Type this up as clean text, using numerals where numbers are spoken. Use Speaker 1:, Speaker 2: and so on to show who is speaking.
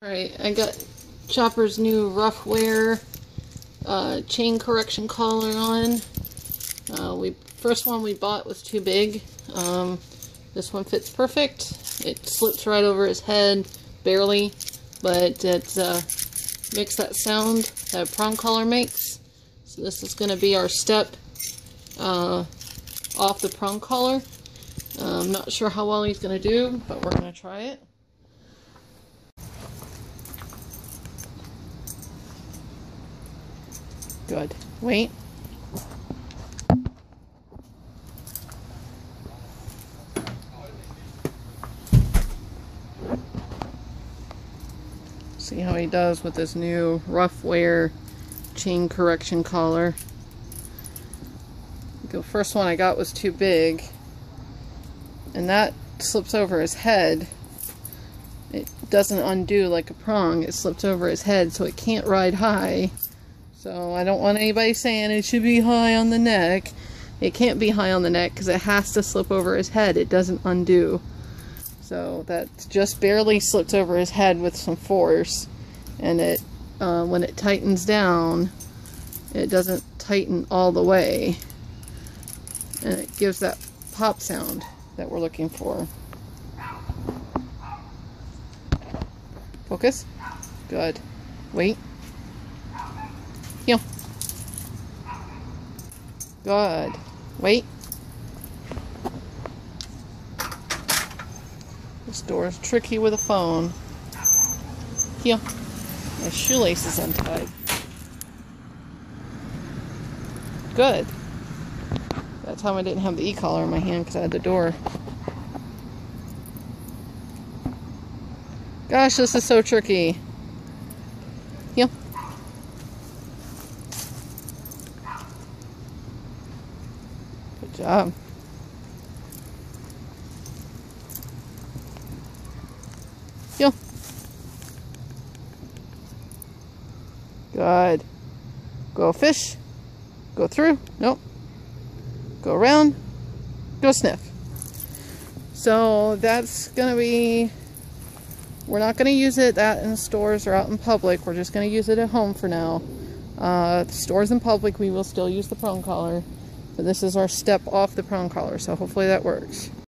Speaker 1: Alright, I got Chopper's new Ruffwear chain correction collar on. First one we bought was too big. This one fits perfect. It slips right over his head, barely, but it makes that sound that a prong collar makes. So this is going to be our step off the prong collar. I'm not sure how well he's going to do, but we're going to try it. Good. Wait. See how he does with this new Ruffwear chain correction collar. The first one I got was too big, and that slips over his head. It doesn't undo like a prong. It slips over his head, so it can't ride high. So I don't want anybody saying it should be high on the neck. It can't be high on the neck because it has to slip over his head. It doesn't undo. So that just barely slips over his head with some force. And it, when it tightens down, it doesn't tighten all the way. And it gives that pop sound that we're looking for. Focus. Good. Wait. Heel. Good. Wait. This door is tricky with a phone. Heel. My shoelace is untied. Good. That time I didn't have the e-collar in my hand because I had the door. Gosh, this is so tricky. Heel. Good job. Heel. Good. Go fish. Go through. Nope. Go around. Go sniff. So that's going to be... We're not going to use it in stores or out in public. We're just going to use it at home for now. Stores and public, we will still use the prong collar. But this is our step off the prong collar, so hopefully that works.